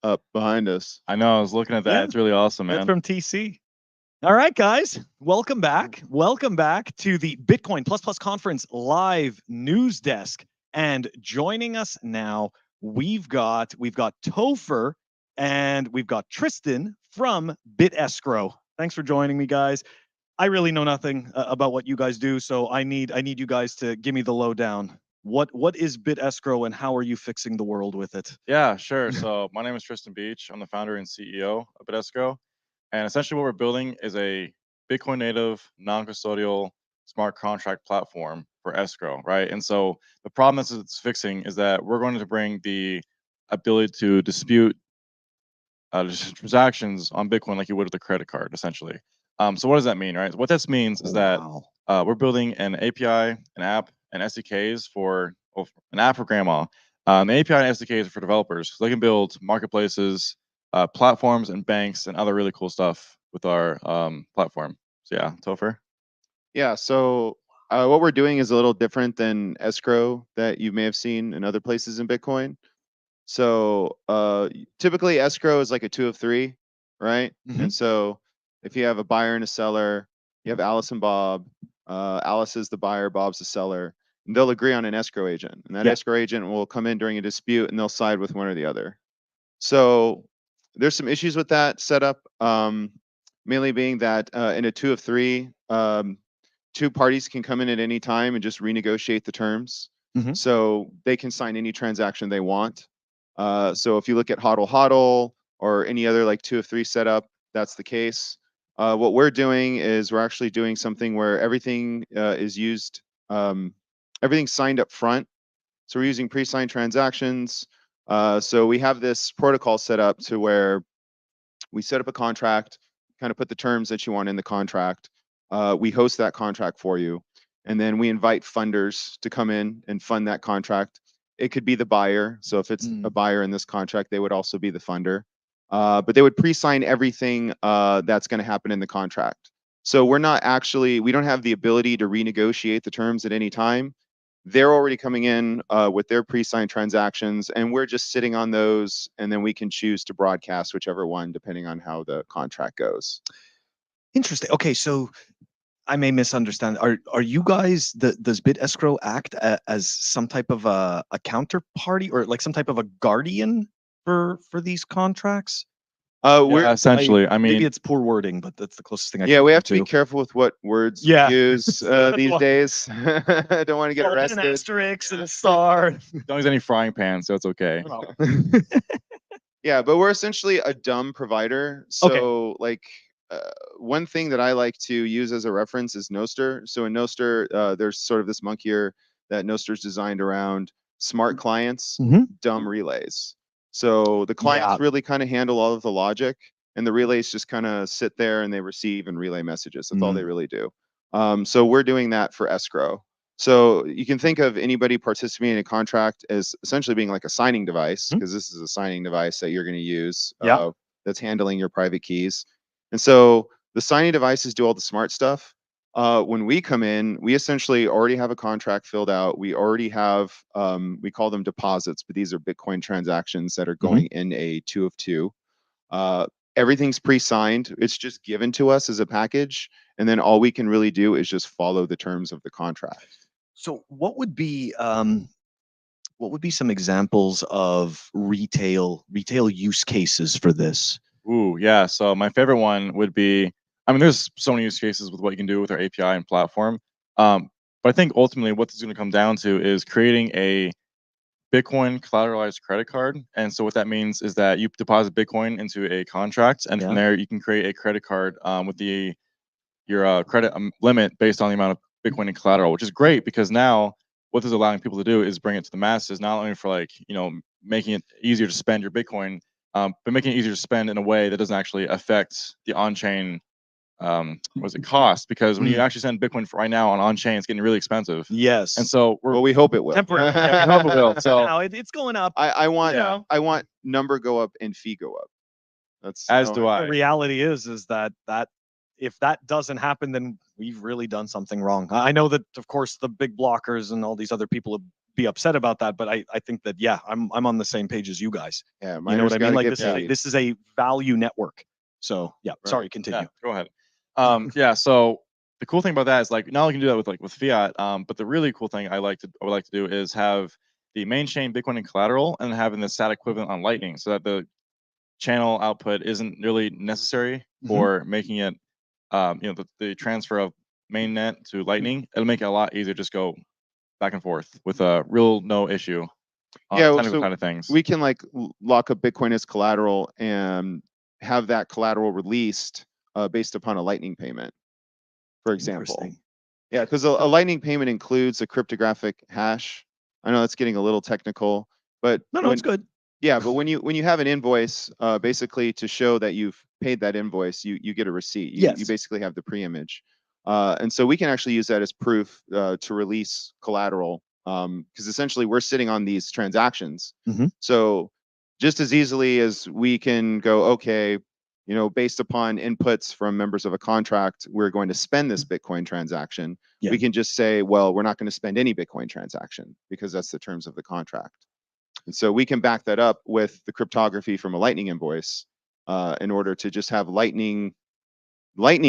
up behind us. I know. I was looking at that. Yeah. It's really awesome, That's man. from TC. All right, guys, welcome back. Welcome back to the Bitcoin Plus Plus Conference live news desk. And joining us now, we've got Topher and we've got Tristan from BitEscrow. Thanks for joining me, guys. I really know nothing about what you guys do, so I need you guys to give me the lowdown. What is BitEscrow and how are you fixing the world with it? Yeah, sure. So my name is Tristan Beach. I'm the founder and CEO of BitEscrow. And essentially what we're building is a Bitcoin native, non-custodial smart contract platform for escrow, right? And so the problem that it's fixing is that we're going to bring the ability to dispute transactions on Bitcoin like you would with a credit card, essentially. So what does that mean, right? What this means is that we're building an API, an app, and SDKs for an app for grandma. The API and SDKs are for developers, so they can build marketplaces, platforms, and banks, and other really cool stuff with our platform. So yeah, Topher. Yeah. So what we're doing is a little different than escrow that you may have seen in other places in Bitcoin. So typically escrow is like a 2 of 3, right? And so if you have a buyer and a seller, you have Alice and Bob. Alice is the buyer, Bob's the seller, and they'll agree on an escrow agent. And that escrow agent will come in during a dispute and they'll side with one or the other. So there's some issues with that setup, mainly being that in a 2 of 3, 2 parties can come in at any time and just renegotiate the terms. So they can sign any transaction they want. So if you look at HODL HODL or any other like 2 of 3 setup, that's the case. What we're doing is we're actually doing something where everything is used, everything's signed up front. So we're using pre-signed transactions. So we have this protocol set up to where we set up a contract, kind of put the terms that you want in the contract. We host that contract for you. And then we invite funders to come in and fund that contract. It could be the buyer. So if it's a buyer in this contract, they would also be the funder. But they would pre-sign everything that's going to happen in the contract. So we don't have the ability to renegotiate the terms at any time. They're already coming in with their pre-signed transactions, and we're just sitting on those, and then we can choose to broadcast whichever one, depending on how the contract goes. Interesting. Okay, so I may misunderstand. Are you guys does BitEscrow act as some type of a counterparty or like some type of a guardian for these contracts? We're essentially. I mean, maybe it's poor wording, but that's the closest thing I. Yeah, we have to be careful with what words we use these days. I don't want to get arrested. An asterisk and a star. Don't use any frying pan, so it's okay. Yeah, but we're essentially a dumb provider. So like one thing that I like to use as a reference is Nostr. So in Nostr, there's sort of this monkey that Nostr's designed around smart clients, dumb relays. So the clients really kind of handle all of the logic, and the relays just kind of sit there and they receive and relay messages. That's all they really do. So we're doing that for escrow. So you can think of anybody participating in a contract as essentially being like a signing device, because this is a signing device that you're going to use that's handling your private keys. And so the signing devices do all the smart stuff. When we come in, we essentially already have a contract filled out. We already have, we call them deposits, but these are Bitcoin transactions that are going in a 2 of 2. Everything's pre-signed. It's just given to us as a package. And then all we can really do is just follow the terms of the contract. So what would be some examples of retail use cases for this? Ooh, yeah. So my favorite one would be, I mean, there's so many use cases with what you can do with our API and platform. But I think ultimately what this is going to come down to is creating a Bitcoin collateralized credit card. And so what that means is that you deposit Bitcoin into a contract, and from there you can create a credit card with your credit limit based on the amount of Bitcoin and collateral, which is great because now what this is allowing people to do is bring it to the masses, not only for like, making it easier to spend your Bitcoin, but making it easier to spend in a way that doesn't actually affect the on-chain cost, because when you actually send Bitcoin for right now on chain, it's getting really expensive. Yes. And so we hope it will. Temporarily. I hope it will. So now it's going up. I want number go up and fee go up. That's as do I. The reality is that if that doesn't happen, then we've really done something wrong. I know that, of course, the big blockers and all these other people have be upset about that, but I think that yeah, I'm on the same page as you guys. Yeah, You know what I mean? gotta Like get this is paid. this is a value network. So yeah, Right. sorry, continue. Yeah, go ahead. Yeah, so the cool thing about that is like not only can you do that with fiat, but the really cool thing I would like to do is have the main chain Bitcoin and collateral and having the SAT equivalent on Lightning, so that the channel output isn't really necessary for making it, you know, the transfer of mainnet to Lightning. It'll make it a lot easier. Just go back and forth with a real no issue on Yeah, the well, technical so side of things. we can like lock up Bitcoin as collateral and have that collateral released based upon a Lightning payment, for example. Interesting. Yeah, because a Lightning payment includes a cryptographic hash. I know that's getting a little technical, but No, it's good. yeah, but when you have an invoice, basically to show that you've paid that invoice, you get a receipt. You Yes. basically have the pre-image, and so we can actually use that as proof to release collateral, because essentially we're sitting on these transactions. Mhm. So just as easily as we can go, okay, you know, based upon inputs from members of a contract, we're going to spend this Bitcoin transaction. Yeah. We can just say, well, we're not going to spend any Bitcoin transaction because that's the terms of the contract. And so we can back that up with the cryptography from a Lightning invoice in order to just have Lightning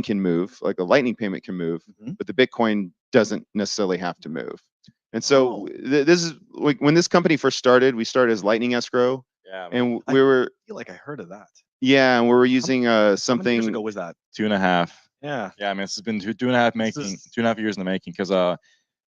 can move, like a Lightning payment can move, but the Bitcoin doesn't necessarily have to move. And so this is like when this company first started, we started as Lightning Escrow. Yeah, And I we were feel like I heard of that. yeah, and we were using How many years something ago was that? 2.5. Yeah. Yeah, I mean, this has been two and a half This making, is- 2.5 years in the making. Because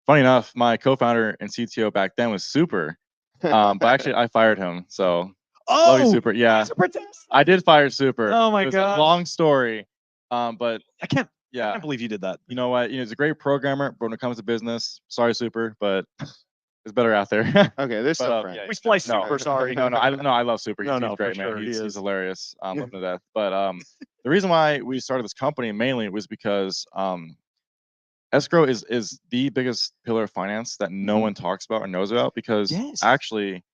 funny enough, my co-founder and CTO back then was Super, but actually I fired him. So love you, Oh, Super. Yeah, Super Test. I did fire Super. Oh my It was a God. long story, but I can't yeah, believe you did that. you know what? You know, he's a great programmer, but when it comes to business, sorry, Super, but it's better out there. Okay, there's But still friends. We spliced no, Super, sorry. no, I love Super. He's No, for great, man. sure, he He's is. hilarious. Love him to death. But the reason why we started this company mainly was because escrow is the biggest pillar of finance that no one talks about or knows about. Because Yes. actually,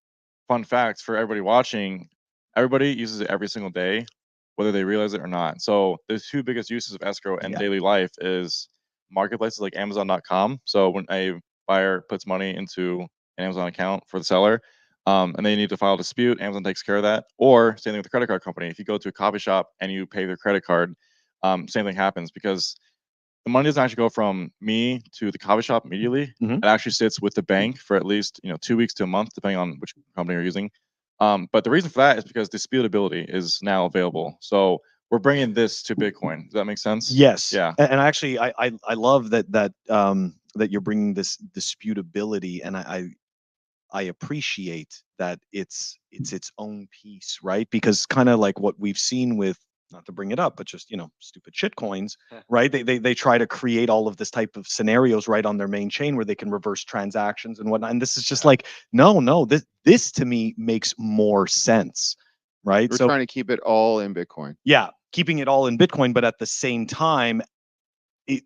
fun facts for everybody watching, everybody uses it every single day, whether they realize it or not. So the two biggest uses of escrow in Yeah. daily life is marketplaces like Amazon.com. So when a buyer puts money into an Amazon account for the seller, and they need to file a dispute, Amazon takes care of that. Or same thing with the credit card company. If you go to a coffee shop and you pay their credit card, same thing happens because the money doesn't actually go from me to the coffee shop immediately. It actually sits with the bank for at least 2 weeks to a month, depending on which company you're using. But the reason for that is because disputability is now available. So we're bringing this to Bitcoin. Does that make sense? Yes. Yeah. And actually, I love that you're bringing this disputability, and I appreciate that it's its own piece, right? Because kind of like what we've seen with, not to bring it up, but just stupid shit coins, right? They try to create all of this type of scenarios right on their main chain where they can reverse transactions and whatnot. And this is just like, no, this to me makes more sense, right? We're So trying to keep it all in Bitcoin. yeah, keeping it all in Bitcoin, but at the same time,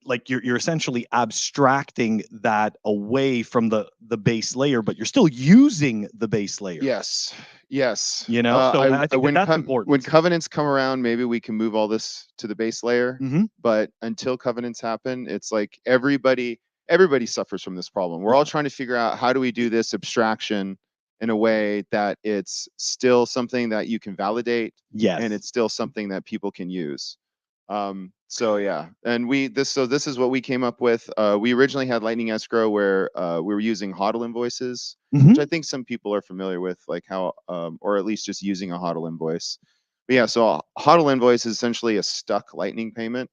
like you're essentially abstracting that away from the base layer, but you're still using the base layer. Yes, yes. You know, so I think that's important. When covenants come around, maybe we can move all this to the base layer. But until covenants happen, it's like everybody suffers from this problem. We're all trying to figure out how do we do this abstraction in a way that it's still something that you can validate, Yes. and it's still something that people can use. So yeah, and this is what we came up with. We originally had Lightning Escrow where we were using HODL invoices, which I think some people are familiar with, like how, or at least just using a HODL invoice. But yeah, so a HODL invoice is essentially a stuck Lightning payment.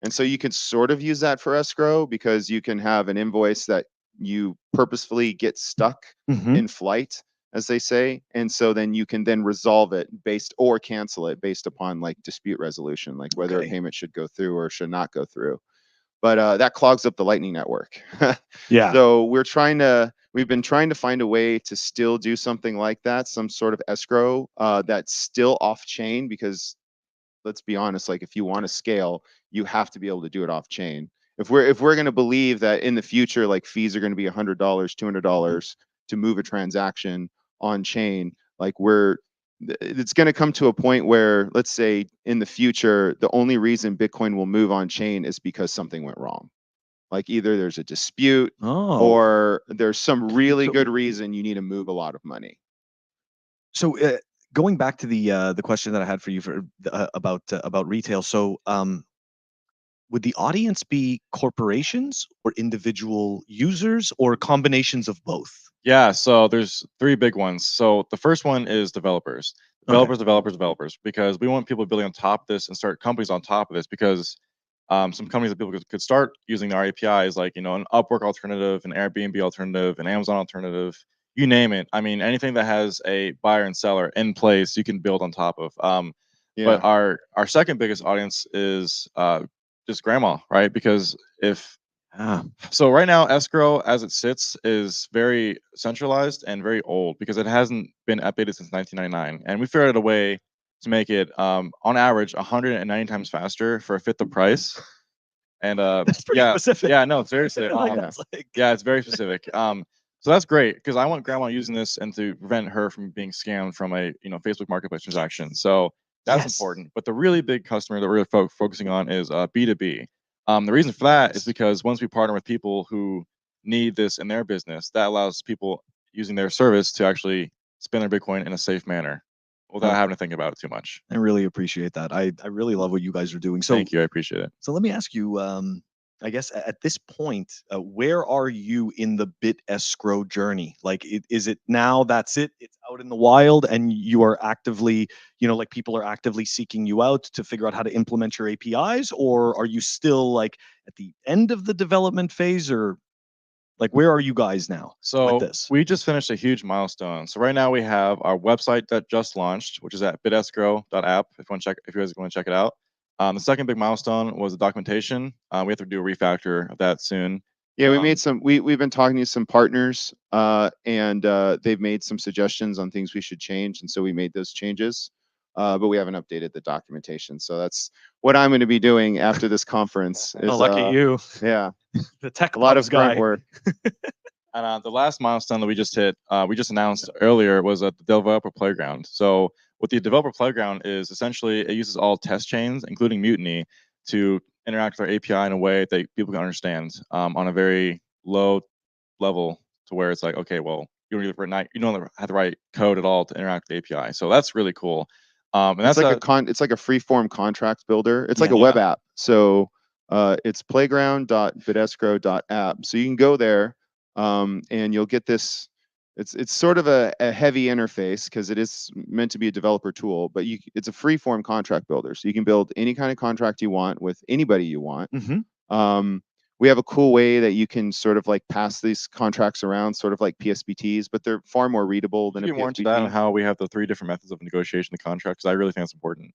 And so you can sort of use that for escrow because you can have an invoice that you purposefully get stuck in flight, as they say. And so then you can then resolve it or cancel it based upon like dispute resolution, like whether a payment should go through or should not go through. But that clogs up the Lightning Network. Yeah. So we've been trying to find a way to still do something like that, some sort of escrow that's still off chain, because let's be honest, like if you want to scale, you have to be able to do it off chain. If we're going to believe that in the future, like fees are going to be $100, $200 to move a transaction on chain, like it's going to come to a point where, let's say in the future, the only reason Bitcoin will move on chain is because something went wrong. Like either there's a dispute Oh, or there's some really So- good reason you need to move a lot of money. so going back to the question that I had for you for about retail. So would the audience be corporations or individual users or combinations of both? Yeah, so there's three big ones. So the first one is developers. Developers, because we want people building on top of this and start companies on top of this because some companies that people could start using our APIs, like, an Upwork alternative, an Airbnb alternative, an Amazon alternative, you name it. I mean, anything that has a buyer and seller in place, you can build on top of. But Yeah. our second biggest audience is just grandma, right? Because if Ah, so right now, escrow as it sits is very centralized and very old because it hasn't been updated since 1999. And we figured out a way to make it, on average, 190 times faster for a fifth the price. And that's pretty yeah, specific. yeah, no, seriously, Like, Yeah. that's like- yeah, it's very specific. So that's great because I want grandma using this and to prevent her from being scammed from a Facebook Marketplace transaction. So that's Yes. important. But the really big customer that we're focusing on is B2B. The reason for that is Yes. because once we partner with people who need this in their business, that allows people using their service to actually spend their Bitcoin in a safe manner without Okay. having to think about it too much. I really appreciate that. I really love what you guys are doing. So Thank you, I appreciate it. So let me ask you, I guess at this point, where are you in the BitEscrow journey? Like, is it now that's it? It's out in the wild, and you are actively, like people are actively seeking you out to figure out how to implement your APIs, or are you still like at the end of the development phase, or like where are you guys now with So this? we just finished a huge milestone. So right now we have our website that just launched, which is at bitescrow.app. If you guys want to check it out. The second big milestone was the documentation. We have to do a refactor of that soon. Yeah, we made some. We've been talking to some partners, and they've made some suggestions on things we should change, and so we made those changes. But we haven't updated the documentation, so that's what I'm going to be doing after this conference. Is, Oh, lucky you, Yeah, the tech a lot of pubs grunt guy. work. And the last milestone that we just hit, we just announced earlier, was at the developer playground. So what the developer playground is, essentially it uses all test chains, including Mutiny, to interact with our API in a way that people can understand, on a very low level, to where it's like, okay, well, you don't have to write code at all to interact with the API. So that's really cool. And It's that's like it's like a free-form contract builder. It's like a Yeah. web app. So it's playground.bitescrow.app. So you can go there, and you'll get this. It's sort of a heavy interface because it is meant to be a developer tool, but it's a free-form contract builder. So you can build any kind of contract you want with anybody you want. We have a cool way that you can sort of like pass these contracts around, sort of like PSBTs, but they're far more readable than a get more into that and PSBT. how we have the three different methods of negotiation of the contract, because I really think that's important.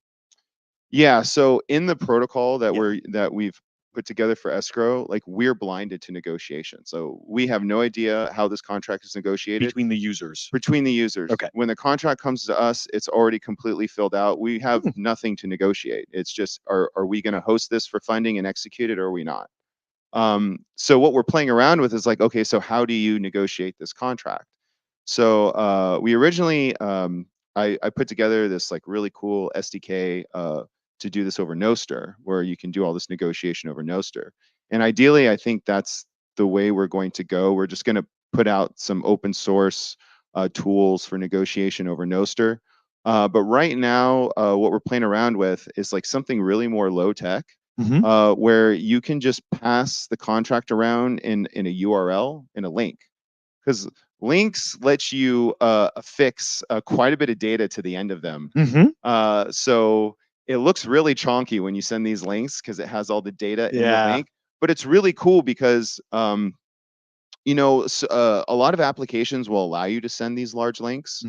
Yeah, so in the protocol that Yeah. we've put together for escrow, like we're blinded to negotiation. So we have no idea how this contract is negotiated Between the users. between the users. Okay. When the contract comes to us, it's already completely filled out. We have nothing to negotiate. It's just, are we going to host this for funding and execute it, or are we not? So what we're playing around with is like, okay, so how do you negotiate this contract? So we originally, I put together this like really cool SDK to do this over Nostr, where you can do all this negotiation over Nostr. And ideally, I think that's the way we're going to go. We're just going to put out some open source tools for negotiation over Nostr. But right now, what we're playing around with is like something really more low tech, where you can just pass the contract around in a URL, in a link, because links let you affix quite a bit of data to the end of them. So it looks really chonky when you send these links because it has all the data in the Yeah. link, but it's really cool because a lot of applications will allow you to send these large links.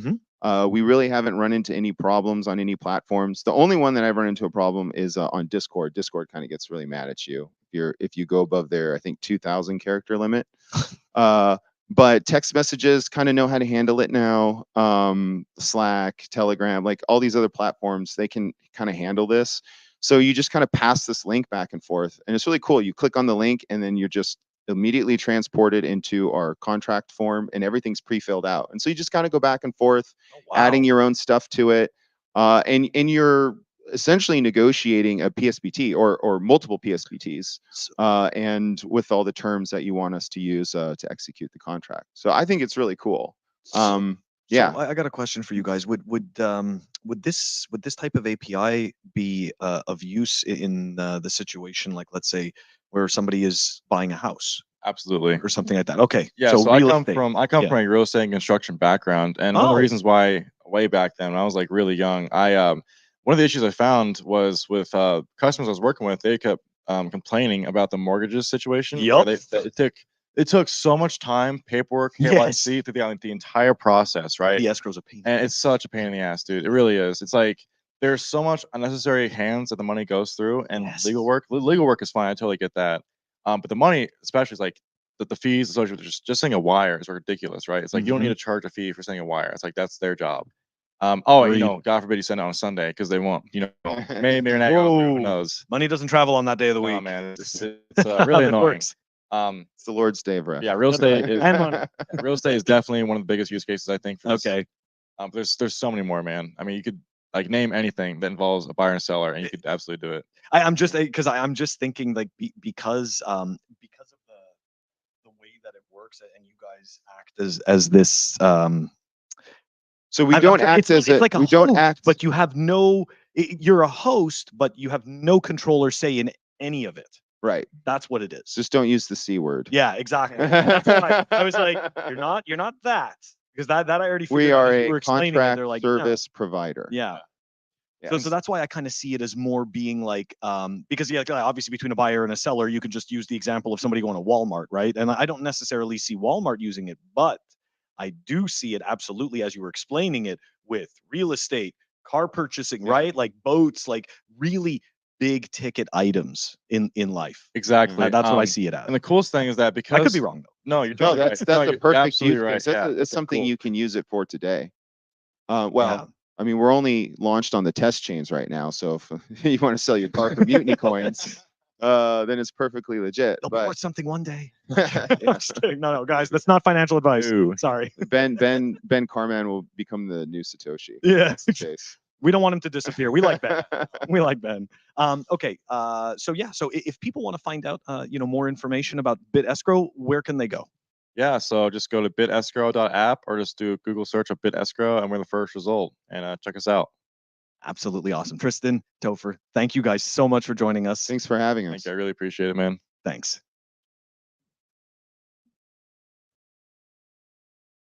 We really haven't run into any problems on any platforms. The only one that I've run into a problem is on Discord. Discord kind of gets really mad at you if you go above their, I think, 2,000 character limit. But text messages kind of know how to handle it now. Slack, Telegram, like all these other platforms, they can kind of handle this. So you just kind of pass this link back and forth, and it's really cool. You click on the link, and then you're just immediately transported into our contract form, and everything's pre-filled out. And so you just kind of go back and forth, Oh, wow. adding your own stuff to it, and essentially negotiating a PSBT or multiple PSBTs, and with all the terms that you want us to use to execute the contract. So I think it's really cool. Yeah. So I got a question for you guys. Would this type of API be of use in the situation, like let's say where somebody is buying a house Absolutely. or something like that? Okay. Yeah, so real I come estate. from Yeah. a real estate and construction background, and one of Oh. the reasons why way back then when I was like really young, one of the issues I found was with customers I was working with, they kept complaining about the mortgages situation. Yup. It took so much time, paperwork, Yes. KYC through the entire process, right? The escrow's a pain. And it's such a pain in the ass, dude. It really is. It's like there's so much unnecessary hands that the money goes through, and Yes. legal work is fine. I totally get that. But the money, especially, is like the fees associated with just sending a wire is ridiculous, right? It's like you don't need to charge a fee for sending a wire. It's like that's their job. Agreed. You know, God forbid you send it on a Sunday because they won't. You know, may or not go through, who knows? Money doesn't travel on that day of the week. Oh man, it's really It annoying. works. It's the Lord's Day of rest. Yeah, real estate is And money. real estate is definitely one of the biggest use cases I think. For this. Okay. But there's so many more, man. I mean, you could like name anything that involves a buyer and seller, and you could absolutely do it. I'm just because I'm just thinking like because of the way that it works, and you guys act as this. So we don't act as it's like a we don't host, act, but you have no. You're a host, but you have no control or say in any of it. right. That's what it is. Just don't use the C word. Yeah, exactly. That's why I was like, you're not that, because that I already figured We out are as you a were explaining it, contract they're like, no. service provider. Yeah. Yes. So that's why I kind of see it as more being like, because yeah, obviously between a buyer and a seller, you can just use the example of somebody going to Walmart, right? And I don't necessarily see Walmart using it, but I do see it absolutely as you were explaining it with real estate, car purchasing, right? Like boats, like really big ticket items in life. Exactly. That's what I see it as. And the coolest thing is that because I could be wrong though. No, you're No, totally that's right. No, a you're perfect absolutely use right. case. That's, Yeah. that's something cool. you can use it for today. Yeah. I mean, we're only launched on the test chains right now, so if you want to sell your car for Mutiny coins, then it's perfectly legit. They'll be But worth something one day. yeah. Just kidding. No, guys, that's not financial advice. Ew. Sorry. Ben Carman will become the new Satoshi. Yeah. That's the case. We don't want him to disappear. We like Ben. We like Ben. Okay. So yeah. So if people want to find out, more information about BitEscrow, where can they go? Yeah, so just go to bitescrow.app or just do a Google search of BitEscrow and we're the first result. And check us out. Absolutely awesome. Tristan, Topher, thank you guys so much for joining us. Thanks for having us. Thank you. I really appreciate it, man. Thanks.